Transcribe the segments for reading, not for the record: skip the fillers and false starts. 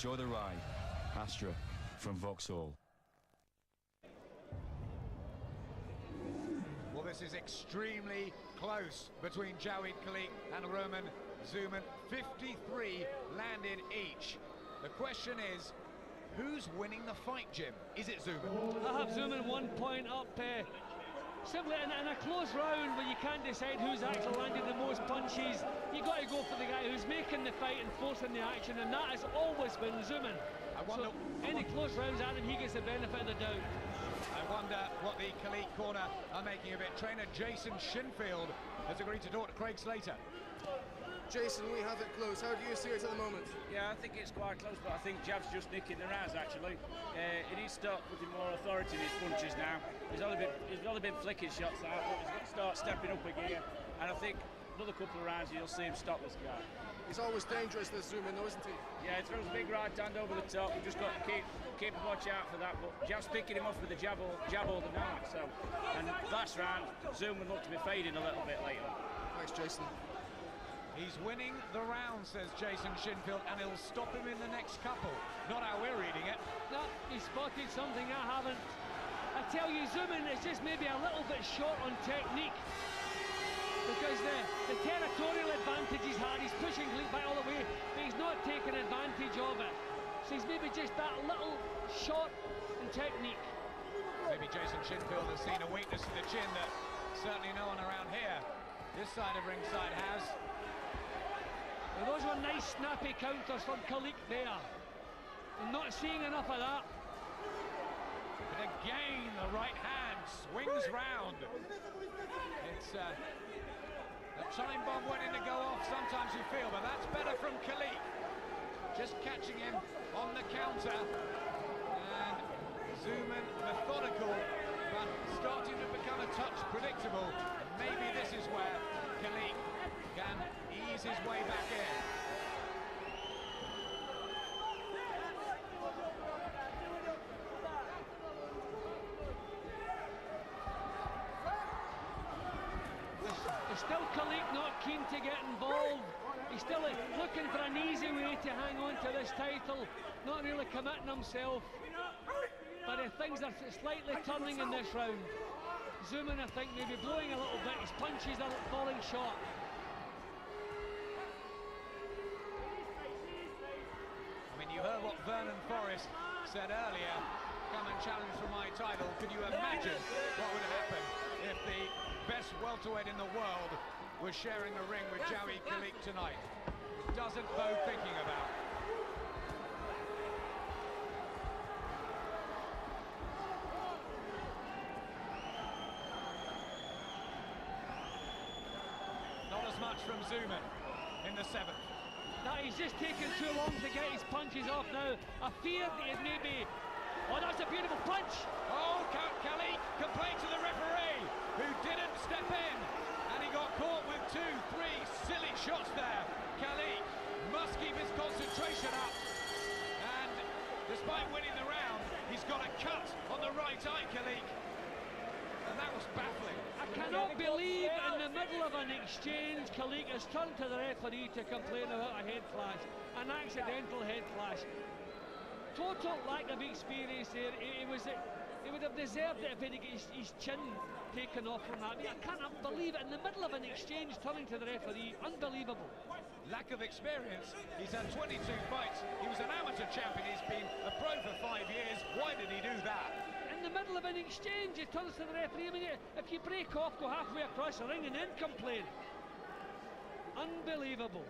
Enjoy the ride. Astra from Vauxhall. Well, this is extremely close between Jawaid Khaliq and Roman Dzhuman. 53 landed each. The question is, who's winning the fight, Jim? Is it Dzhuman? I have Dzhuman 1 point up. Simply in a close round where you can't decide who's actually landed the most punches, you got to go for the guy who's making the fight and forcing the action, and that has always been Dzhuman. So any close rounds at him, he gets the benefit of the doubt. I wonder what the Khaliq corner are making of it. Trainer Jason Shinfield has agreed to talk to Craig Slater. Jason, we have it close. How do you see it at the moment? Yeah, I think it's quite close, but I think Jav's just nicking the rounds actually. He needs to start putting more authority in his punches now. He's only been flicking shots out, but he's got to start stepping up again. And I think another couple of rounds you'll see him stop this guy. He's always dangerous, this Dzhuman, though, isn't he? Yeah, he throws a big right hand over the top. We've just got to keep a watch out for that. But Jav's picking him off with the jab all the night. So, and last round, Dzhuman looked to be fading a little bit later. Thanks, Jason. He's winning the round, says Jason Shinfield, and he'll stop him in the next couple. Not how we're reading it. No, he spotted something I haven't. I tell you, Dzhuman is just maybe a little bit short on technique, because the territorial advantage he's had, he's pushing Khaliq back all the way, but he's not taking advantage of it. So he's maybe just that little short in technique. Maybe Jason Shinfield has seen a weakness in the chin that certainly no one around here, this side of ringside, has. Well, those were nice snappy counters from Khaliq there. I'm not seeing enough of that. But again, the right hand swings round. It's a time bomb waiting to go off, sometimes you feel, but that's better from Khaliq. Just catching him on the counter. And Dzhuman methodical, but starting to become a touch predictable. And maybe this is where Khaliq can ease his way back in. There's still Khaliq not keen to get involved. He's still looking for an easy way to hang on to this title, not really committing himself. But things are slightly turning in this round. Dzhuman, I think, maybe blowing a little bit. His punches are falling short. I mean, you heard what Vernon Forrest said earlier. Come and challenge for my title. Could you imagine what would happen if the best welterweight in the world was sharing a ring with Jawaid Khaliq tonight? It doesn't bode thinking about. Not as much from Dzhuman in the 7th. No, he's just taken too long to get his punches off now. I feared it maybe. Oh, that's a beautiful punch! Oh, Khaliq complained to the referee, who didn't step in, and he got caught with 2-3 silly shots there. Khaliq must keep his concentration up, and despite winning the round, he's got a cut on the right eye, Khaliq, and that was baffling. I cannot believe in the middle of an exchange, Khaliq has turned to the referee to complain about a head clash, an accidental head clash. Total lack of experience there. He would have deserved it if he had his chin taken off from that. I can't believe it, in the middle of an exchange, turning to the referee. Unbelievable. Lack of experience. He's had 22 fights. He was an amateur champion. He's been a pro for 5 years. Why did he do that? In the middle of an exchange, he turns to the referee. I mean, if you break off, go halfway across the ring and then complain. Unbelievable.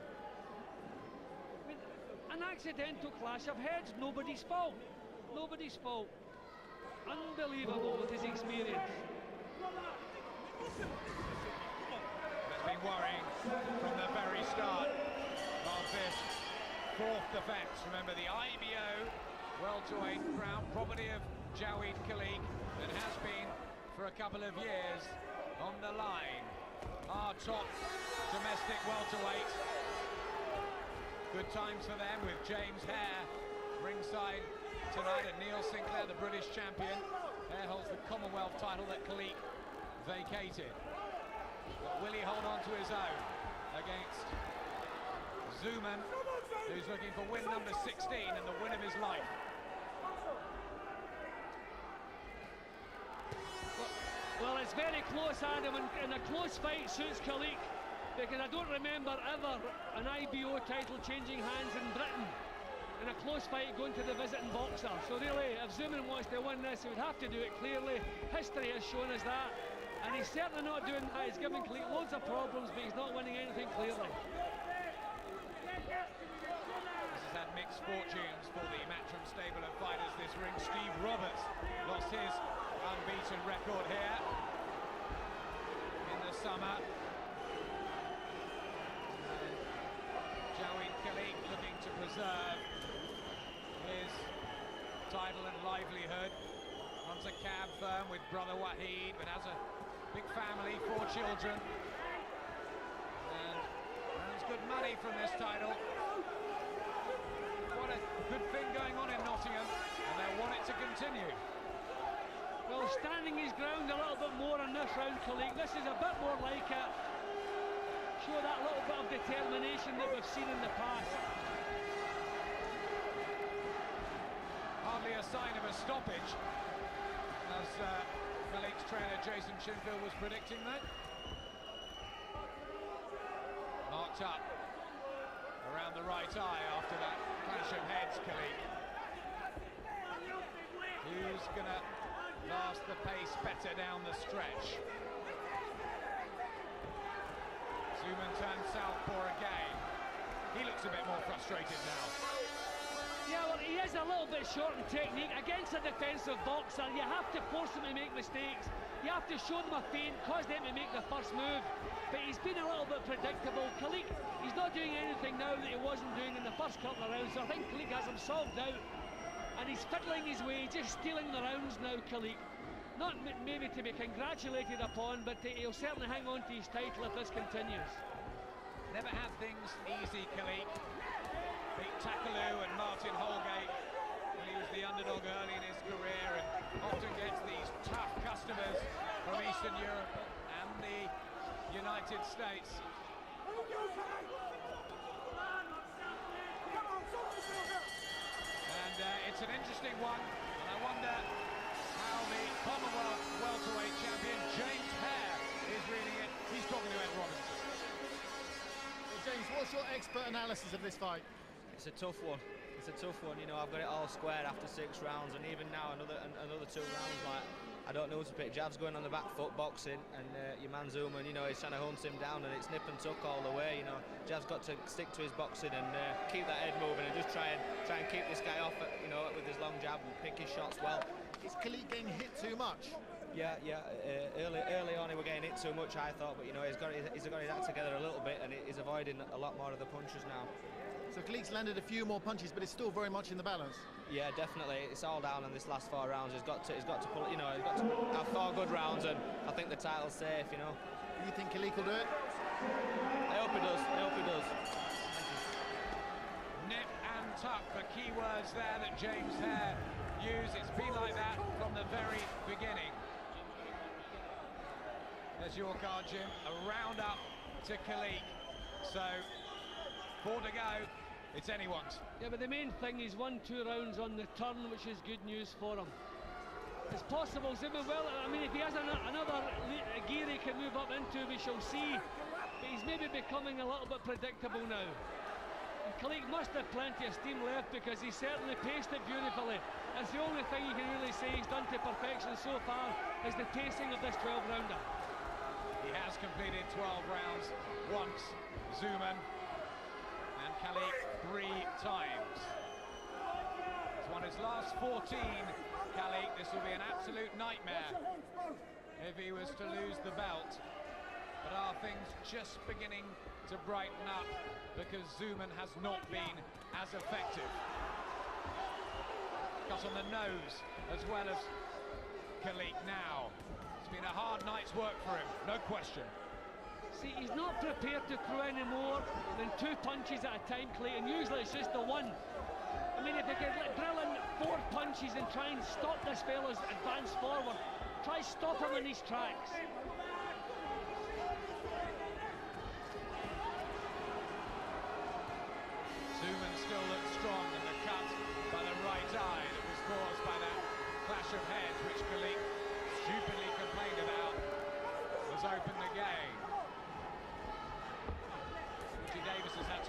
An accidental clash of heads, nobody's fault. Nobody's fault. Unbelievable with his experience. That's been worrying from the very start of this 4th defence. Remember, the IBO welterweight crown, property of Jawaid Khaliq, and has been for a couple of years on the line. Our top domestic welterweight. Good times for them with James Hare ringside tonight, and Neil Sinclair, the British champion. Hare holds the Commonwealth title that Khaliq vacated. But will he hold on to his own against Dzhuman, who's looking for win number 16 and the win of his life. Well, it's very close, Adam, and a close fight suits Khaliq, because I don't remember ever an IBO title changing hands in Britain in a close fight going to the visiting boxer. So really, if Dzhuman wants to win this, he would have to do it clearly. History has shown us that, and he's certainly not doing that. He's giving Khaliq loads of problems, but he's not winning anything clearly. This has had mixed fortunes for the Matchroom stable of fighters this ring. Steve Roberts lost his unbeaten record here in the summer. Jawaid Khaliq looking to preserve his title and livelihood. Runs a cab firm with brother Wahid, but has a big family, 4 children, and earns good money from this title. What a good thing going on in Nottingham, and they want it to continue. Well, standing his ground a little bit more in this round, Khaliq. This is a bit more like it. Show that little bit of determination that we've seen in the past. Hardly a sign of a stoppage, as Khaliq's trainer Jason Shinfield was predicting that. Marked up around the right eye after that clash of heads, Khaliq. Who's gonna last the pace better down the stretch? Dzhuman turns southpaw again. He looks a bit more frustrated now. Yeah, well, he is a little bit short in technique. Against a defensive boxer, you have to force them to make mistakes. You have to show them a feint, cause them to make the first move. But he's been a little bit predictable. Khaliq, he's not doing anything now that he wasn't doing in the first couple of rounds. So I think Khaliq has him solved out. And he's fiddling his way, just stealing the rounds now, Khaliq. Not maybe to be congratulated upon, but he'll certainly hang on to his title if this continues. Never had things easy, Khaliq. Beat Takaloo and Martin Holgate when he was the underdog early in his career, and often gets these tough customers from Eastern Europe and the United States. And it's an interesting one, and I wonder how the Commonwealth welterweight champion James Hare is reading it. He's talking to Ed Robinson. Well, James, what's your expert analysis of this fight? It's a tough one. It's a tough one. You know, I've got it all squared after 6 rounds, and even now another 2 rounds. Like, I don't know who to pick. Jav's going on the back foot boxing, and your man Dzhuman, you know, he's trying to hunt him down, and it's nip and tuck all the way. You know, Jav's got to stick to his boxing and keep that head moving, and just try and keep this guy off, you know, with his long jab and pick his shots well. Is Khaliq getting hit too much? Yeah. Early on he was getting hit too much, I thought, but you know, he's got his act together a little bit, and he's avoiding a lot more of the punches now. So Khaliq's landed a few more punches, but it's still very much in the balance. Yeah, definitely. It's all down in this last 4 rounds. He's got to pull, you know, he's got to have 4 good rounds, and I think the title's safe, you know. You think Khaliq will do it? I hope he does. I hope he does. Nip and tuck, the key words there that James Hare used. It's been like that from the very beginning. There's your card, Jim. A round up to Khaliq. So 4 to go. It's anyone's. Yeah, but the main thing, he's won 2 rounds on the turn, which is good news for him. It's possible, Dzhuman, well, I mean, if he has another gear he can move up into, we shall see. But he's maybe becoming a little bit predictable now. And Khaliq must have plenty of steam left, because he certainly paced it beautifully. That's the only thing you can really say he's done to perfection so far, is the pacing of this 12-rounder. He has completed 12 rounds once, Dzhuman, and Khaliq 3 times. He's won his last 14, Khaliq. This will be an absolute nightmare if he was to lose the belt. But are things just beginning to brighten up, because Dzhuman has not been as effective? Got on the nose as well as Khaliq now. It's been a hard night's work for him, no question. See, he's not prepared to throw any more than 2 punches at a time, Khaliq, and usually it's just the one. I mean, if they could drill in 4 punches and try and stop this fella's advance forward, try stop him in his tracks.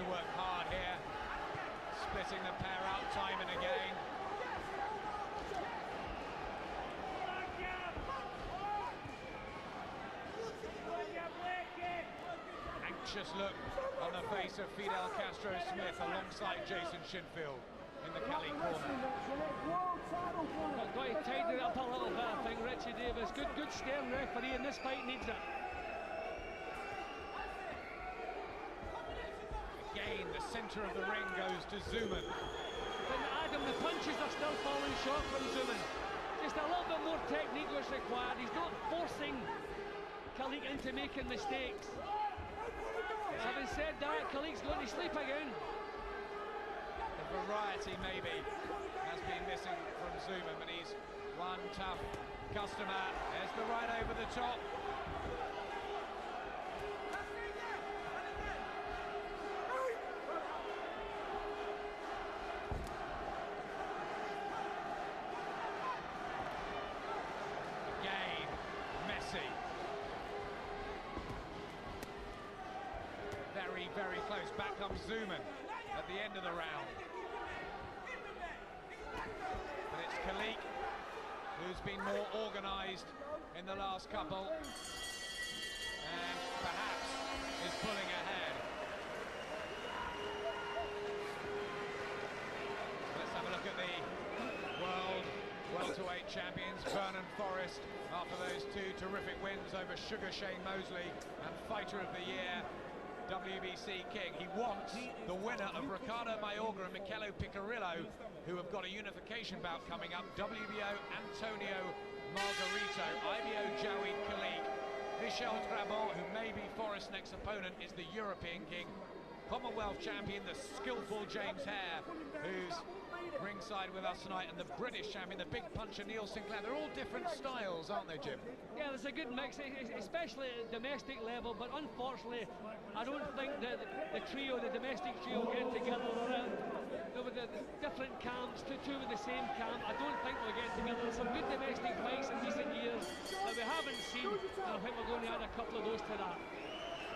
to work hard here, splitting the pair out time and again. Anxious look on the face of Fidel Castro-Smith alongside Jason Shinfield in the Khaliq corner. Got to tighten it up a little bit, I think, Richie Davis. Good stern referee, and this fight needs it. Again, the centre of the ring goes to Dzhuman. But Adam, the punches are still falling short from Dzhuman. Just a little bit more technique was required. He's not forcing Khaliq into making mistakes. Having said that, Khaliq's going to sleep again. The variety maybe has been missing from Dzhuman, but he's one tough customer. There's the right over the top. Again, Messi. Very, very close. Back comes Dzhuman at the end of the round. But it's Khaliq who's been more organised in the last couple and perhaps is pulling ahead. Let's have a look at the world welterweight champions, Vernon Forrest, after those two terrific wins over Sugar Shane Mosley and Fighter of the Year, WBC King. He wants the winner of Ricardo Mayorga and Michelo Picarillo, who have got a unification bout coming up, WBO Antonio Margarito, IBO Jawaid Khaliq, Michel Trabant, who may be Forrest's next opponent, is the European King, Commonwealth champion, the skillful James Hare, who's ringside with us tonight, and the British champion, the big puncher Neil Sinclair. They're all different styles, aren't they, Jim? Yeah, there's a good mix, especially at domestic level, but unfortunately, I don't think that the domestic trio get together around with the different camps, two with the same camp. I don't think we'll get together. There's some good domestic fights in recent years that we haven't seen, and I think we're going to add a couple of those to that.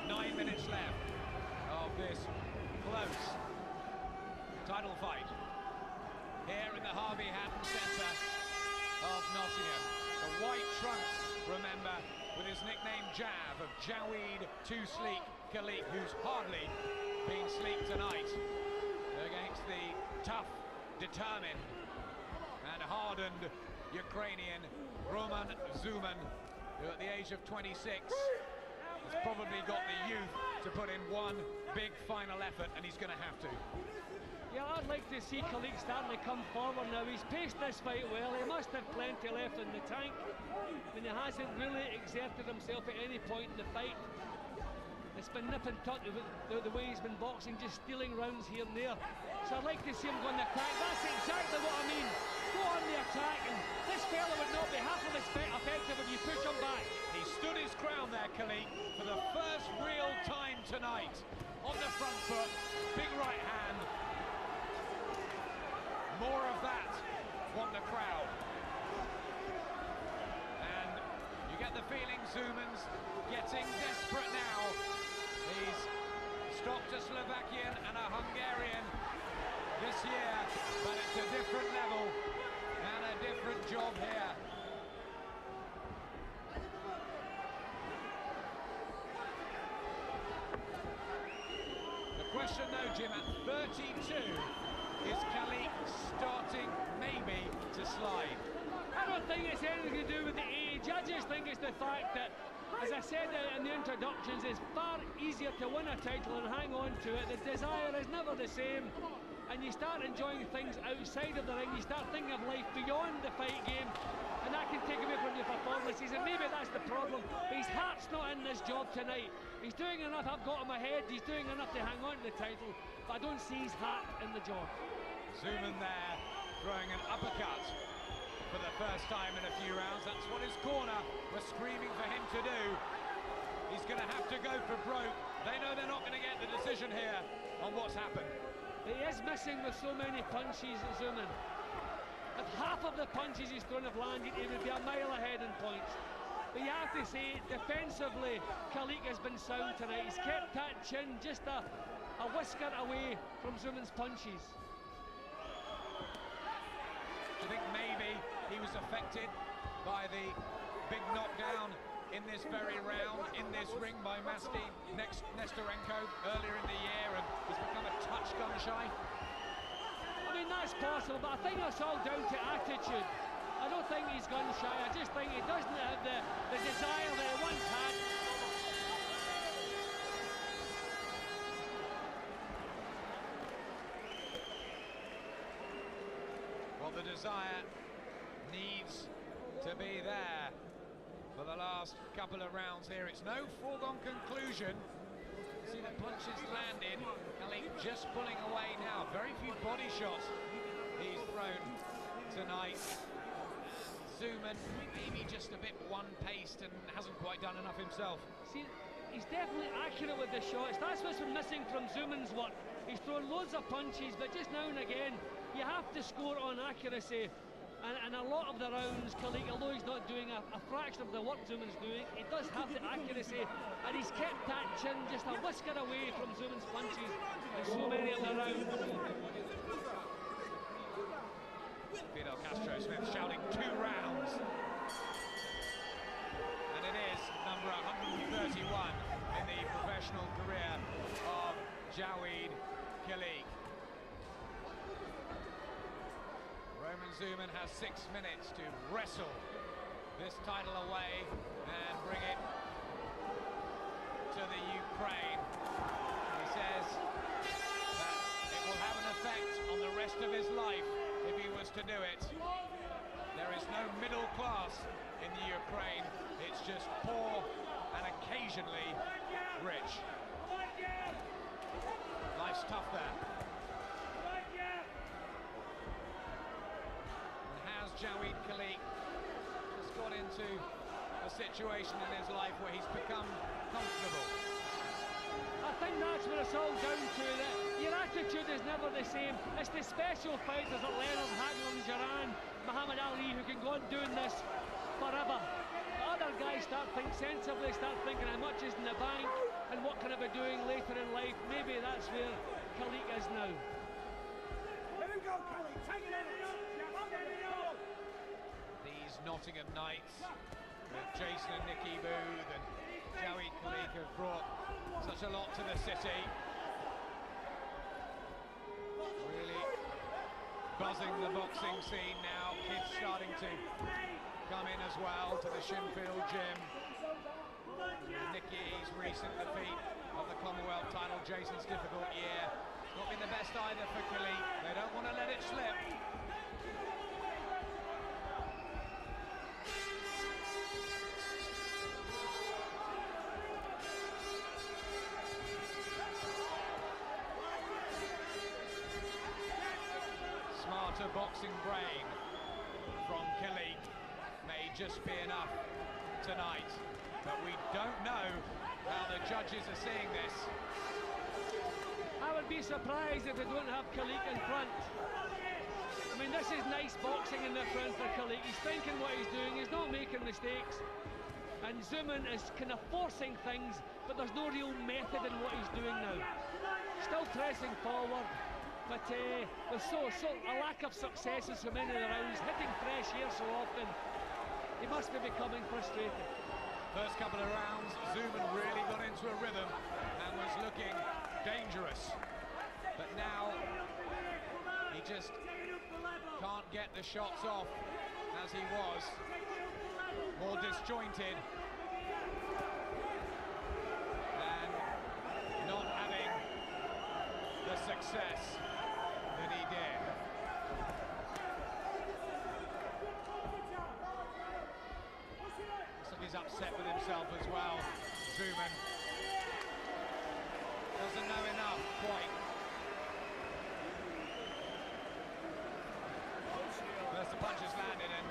9 minutes left of this close title fight here in the Harvey Hatton Centre of Nottingham. The white trunks, remember, with his nickname Jav, of Jawaid Too Sleek Khaliq, who's hardly been sleek tonight, against the tough, determined and hardened Ukrainian Roman Dzhuman, who at the age of 26 has probably got the youth to put in one big final effort, and he's going to have to. Yeah, I'd like to see Khaliq starting to come forward now. He's paced this fight well. He must have plenty left in the tank, and he hasn't really exerted himself at any point in the fight. It's been nip and tuck the way he's been boxing, just stealing rounds here and there. So I'd like to see him go on the attack. That's exactly what I mean. Go on the attack, and this fella would not be half of as effective if you push him back. He stood his ground there, Khaliq, for the first real time tonight. On the front foot, big right hand. More of that, want the crowd. And you get the feeling Dzhuman's getting desperate now. He's stopped a Slovakian and a Hungarian this year, but it's a different level and a different job here. The question though, Jim, at 32, is Khaliq starting maybe to slide? I don't think it's anything to do with the age. I just think it's the fact that, as I said in the introductions, it's far easier to win a title and hang on to it. The desire is never the same, and you start enjoying things outside of the ring. You start thinking of life beyond the fight game, and that can take away from your performances, and maybe that's the problem. But his heart's not in this job tonight. He's doing enough, I've got him ahead, he's doing enough to hang on to the title, but I don't see his heart in the job. Dzhuman there, throwing an uppercut for the first time in a few rounds. That's what his corner was screaming for him to do. He's going to have to go for broke. They know they're not going to get the decision here on what's happened. He is missing with so many punches, Dzhuman. If half of the punches he's thrown have landed, he would be a mile ahead in points. But you have to say, defensively, Khaliq has been sound tonight. He's kept that chin just a a whisker away from Dzhuman's punches. Do you think maybe he was affected by the big knockdown in this very round, in this ring by Nesterenko earlier in the year, and he's become a touch gun-shy? I mean, that's possible, but I think that's all down to attitude. I don't think he's gun-shy, I just think he doesn't have the desire that he once had. Well, the desire needs to be there for the last couple of rounds here. It's no foregone conclusion. See the punches landing. Khaliq just pulling away now. Very few body shots he's thrown tonight. Dzhuman maybe just a bit one-paced and hasn't quite done enough himself. See, he's definitely accurate with the shots. That's what's been missing from Dzhuman's work. He's thrown loads of punches, but just now and again, you have to score on accuracy. And a lot of the rounds, Khaliq, although he's not doing a fraction of the work Dzhuman's doing, he does have the accuracy, and he's kept that chin just a whisker away from Dzhuman's punches in so many of the rounds. Fidel Castro-Smith shouting 2 rounds. And it is number 131 in the professional career of Jawaid Khaliq. Roman Dzhuman has 6 minutes to wrestle this title away and bring it to the Ukraine. He says that it will have an effect on the rest of his life if he was to do it. There is no middle class in the Ukraine. It's just poor and occasionally rich. Life's tough there. Jawaid Khaliq has got into a situation in his life where he's become comfortable. I think that's what it's all down to, that your attitude is never the same. It's the special fighters like Leonard, Hagler, Duran, Muhammad Ali who can go on doing this forever. The other guys start thinking sensibly, start thinking how much is in the bank and what can I be doing later in life. Maybe that's where Khaliq is now. Let him go, Khaliq. Take it in. Nottingham Knights with Jason and Nicky Booth and Jawaid Khaliq have brought such a lot to the city. Really buzzing the boxing scene now. Kids starting to come in as well to the Shinfield gym. Nicky's recent defeat of the Commonwealth title, Jason's difficult year. Not been the best either for Khaliq. They don't want to let it slip. Smarter boxing brain from Khaliq may just be enough tonight, but we don't know how the judges are seeing this. I would be surprised if they don't have Khaliq in front. I mean, this is nice boxing in the front for Khaliq. He's thinking what he's doing, he's not making mistakes. And Dzhuman is kind of forcing things, but there's no real method in what he's doing now. Still pressing forward. But with a lack of success in so many of the rounds, hitting fresh air so often, he must be becoming frustrated. First couple of rounds, Dzhuman really got into a rhythm and was looking dangerous. But now, he just can't get the shots off as he was. More disjointed. And not having the success that he did. Looks like he's upset with himself as well, Dzhuman. Doesn't know enough, quite. First the punches landed and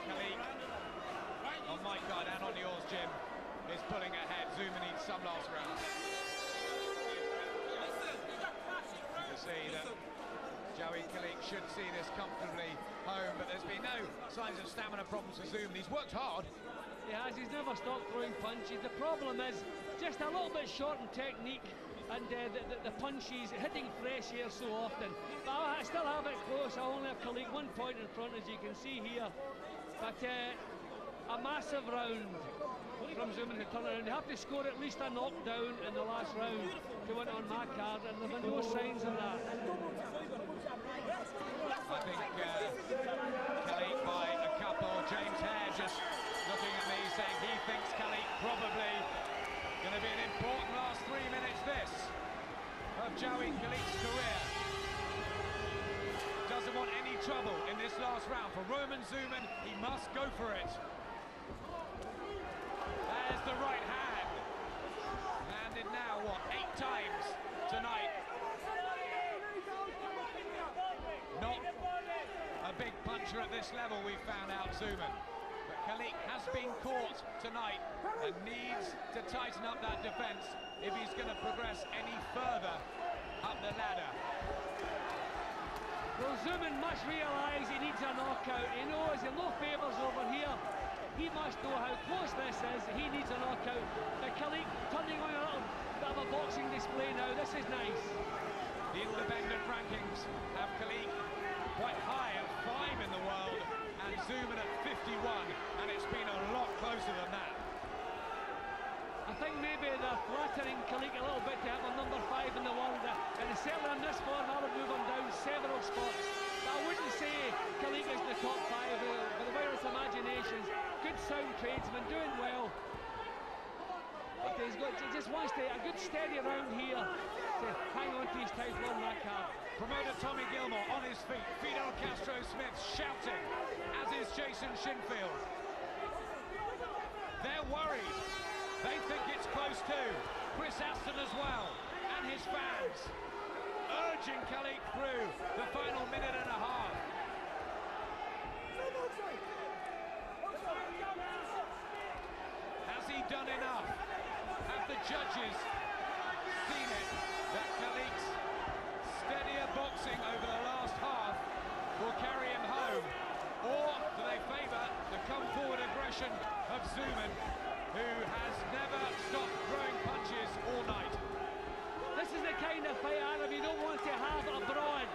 Khaliq, on my card and on yours, Jim, is pulling ahead. Dzhuman needs some last round. You can see that Jawaid Khaliq should see this comfortably home, but there's been no signs of stamina problems for Dzhuman. He's worked hard. He has, he's never stopped throwing punches. The problem is just a little bit short in technique. and the punches, hitting fresh air so often. But I still have it close. I only have Khaliq 1 point in front, as you can see here. But a massive round from Dzhuman to turn around. They have to score at least a knockdown in the last round to win on my card, and there have been no signs of that. I think Khaliq by a couple. James Hare just looking at me saying he thinks Khaliq probably going to be an important last 3 minutes this of Jawaid Khaliq's career. Doesn't want any trouble in this last round. For Roman Dzhuman, he must go for it. There's the right hand. Landed now, what, 8 times tonight. Not a big puncher at this level, we've found out, Dzhuman. But Khaliq has been caught tonight and needs to tighten up that defence if he's going to progress any further up the ladder. Well, Dzhuman must realise he needs a knockout. He knows there are no favours over here. He must know how close this is. He needs a knockout. But Khaliq turning on a little bit of a boxing display now. This is nice. The independent rankings have Khaliq quite high at 5 in the world and Dzhuman at 51, and it's been a lot closer than that. I think maybe they're flattering Khaliq a little bit to have a number 5 in the world, and certainly on this form I would move him down several spots. But I wouldn't say Khaliq is the top 5 by the wildest imaginations. Good sound tradesman, doing well. But he just wants to a good steady round here to hang on to his title on that card. Promoter Tommy Gilmore on his feet, Fidel Castro-Smith shouting, as is Jason Shinfield. They're worried. They think it's close too. Chris Aston as well, and his fans, urging Khaliq through the final minute and a half. Has he done enough? Have the judges seen it, that Khaliq's steadier boxing over the last half will carry him home? Or do they favour the come-forward aggression of Dzhuman, who has never stopped throwing punches all night? This is the kind of fight, Adam, you don't want to have abroad.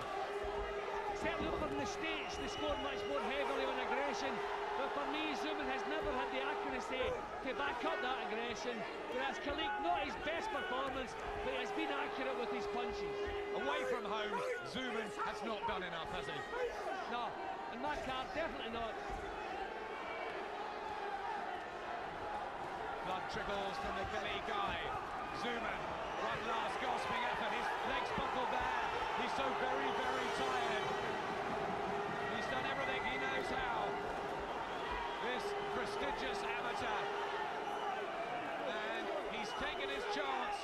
Certainly over in the States, they score much more heavily on aggression. But for me, Dzhuman has never had the accuracy to back up that aggression. Whereas Khaliq, not his best performance, but he has been accurate with his punches. Away from home, Dzhuman has not done enough, has he? No, in my card, definitely not. Blood trickles from the Khaliq eye. Dzhuman, one last gasping effort. His legs buckled there. He's so very, very tired. He's done everything he knows how. This prestigious amateur. And he's taken his chance.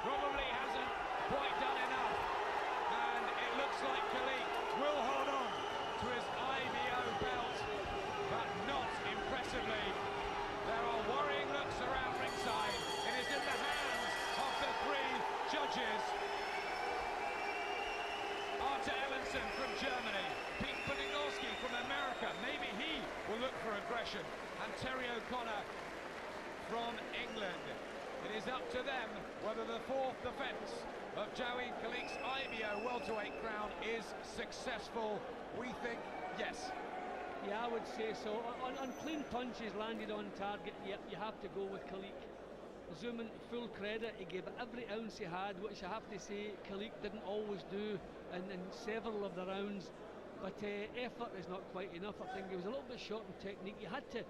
Probably hasn't quite done enough. And it looks like Khaliq will hold on to his IBO belt, but not impressively. There are worrying looks around ringside. It is in the hands of the 3 judges. Arthur Ellenson from Germany, Pete Podgorski from America. Maybe he will look for aggression. And Terry O'Connor from England. It is up to them whether the 4th defence of Jawaid Khaliq's IBO welterweight crown is successful. We think yes. Yeah, I would say so. On clean punches landed on target, yep, you have to go with Khaliq. Dzhuman, full credit, he gave it every ounce he had, which I have to say Khaliq didn't always do in several of the rounds. But effort is not quite enough. I think he was a little bit short in technique. You had to,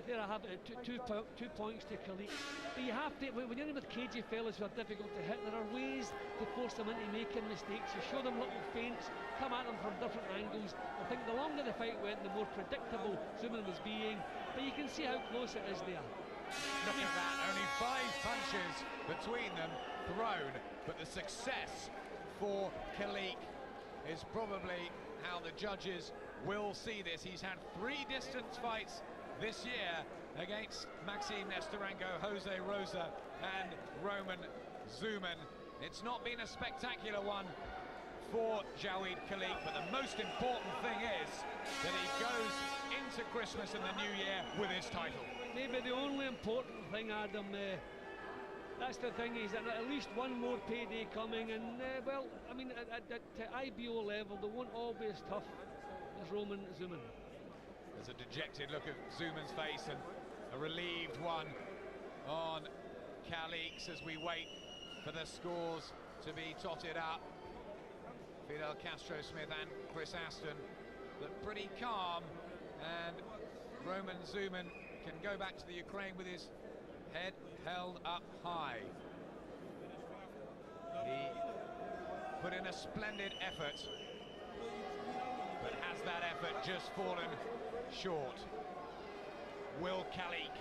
there I have it, 2 points to Khaliq. But you have to, when you're in with cagey fellas who are difficult to hit, there are ways to force them into making mistakes. You show them little feints, come at them from different angles. I think the longer the fight went, the more predictable Dzhuman was being. But you can see how close it is there. Look at that, only 5 punches between them thrown, but the success for Khaliq is probably how the judges will see this. He's had 3 distance fights this year against Maxime Nestorenko, Jose Rosa and Roman Dzhuman. It's not been a spectacular one for Jawaid Khaliq, but the most important thing is that he goes into Christmas and the New Year with his title. Maybe the only important thing, Adam, That's the thing, is that at least one more payday coming, and well, I mean, at IBO level, they won't all be as tough as Roman Dzhuman. There's a dejected look at Dzhuman's face and a relieved one on Khaliq's as we wait for the scores to be totted up. Fidel Castro-Smith and Chris Aston look pretty calm, and Roman Dzhuman can go back to the Ukraine with his head held up high. He put in a splendid effort, but has that effort just fallen short? Will Khaliq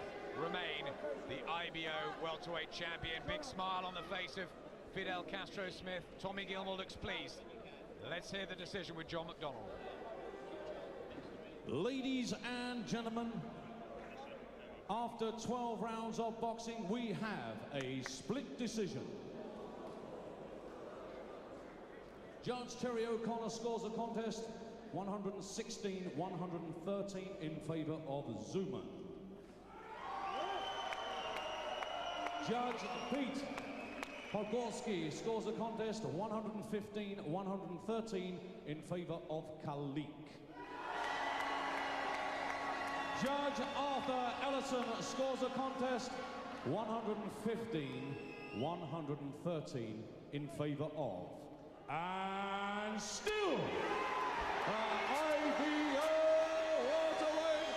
remain the IBO welterweight champion? Big smile on the face of Fidel Castro-Smith. Tommy Gilmore looks pleased. Let's hear the decision with John McDonnell. Ladies and gentlemen, after 12 rounds of boxing, we have a split decision. Judge Terry O'Connor scores the contest 116-113 in favour of Dzhuman. Judge Pete Podgorski scores the contest 115-113 in favour of Khaliq. Judge Arthur Ellison scores the contest 115-113 in favour of. And still, IBO welterweight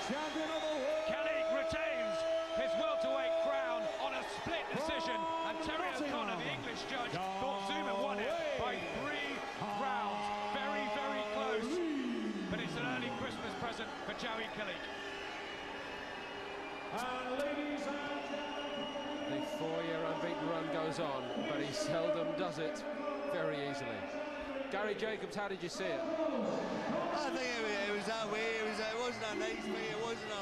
champion of the world. Khaliq retains his welterweight crown on a split decision, and Terry O'Connor, the English judge, thought Dzhuman won it by 3 rounds. Very, very close, but it's an early Christmas present for Jawaid Khaliq. And ladies and gentlemen, the 4-year unbeaten run goes on, but he seldom does it very easily. Gary Jacobs, how did you see it? I think it was that way. It wasn't a nice fight. It wasn't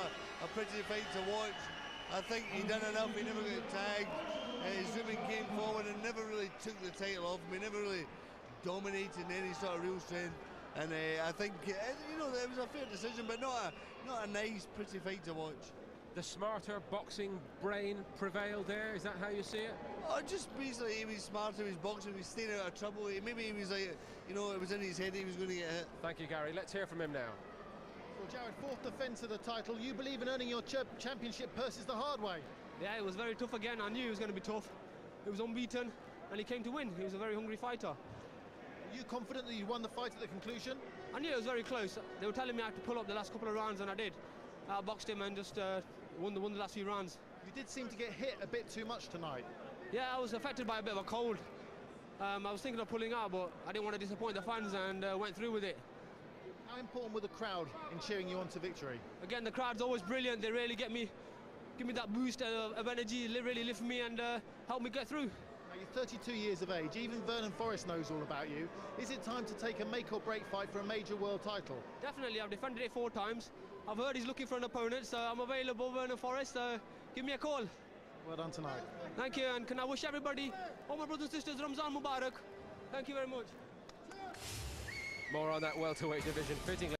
a pretty fight to watch. I think he done enough. He never got tagged. Dzhuman came forward and never really took the title off him. He never really dominated in any sort of real strength. And I think, you know, it was a fair decision, but not a nice, pretty fight to watch. The smarter boxing brain prevailed there, is that how you see it? Oh, just basically he was smarter, he was boxing, he was staying out of trouble. Maybe he was like, you know, it was in his head he was going to get hit. Thank you, Gary. Let's hear from him now. Well, Jared, 4th defence of the title. You believe in earning your championship purses the hard way? Yeah, it was very tough again. I knew it was going to be tough. He was unbeaten, and he came to win. He was a very hungry fighter. Are you confident that you won the fight at the conclusion? I knew it was very close. They were telling me I had to pull up the last couple of rounds, and I did. I boxed him and just won the last few rounds. You did seem to get hit a bit too much tonight. Yeah, I was affected by a bit of a cold. I was thinking of pulling out, but I didn't want to disappoint the fans and went through with it. How important were the crowd in cheering you on to victory? Again, the crowd's always brilliant. They really give me that boost of energy, really lift me and help me get through. Now, you're 32 years of age. Even Vernon Forrest knows all about you. Is it time to take a make-or-break fight for a major world title? Definitely. I've defended it 4 times. I've heard he's looking for an opponent, so I'm available, Vernon Forrest. Give me a call. Well done tonight. Thank you, and can I wish everybody, all my brothers and sisters, Ramzan Mubarak. Thank you very much. More on that welterweight division, fittingly.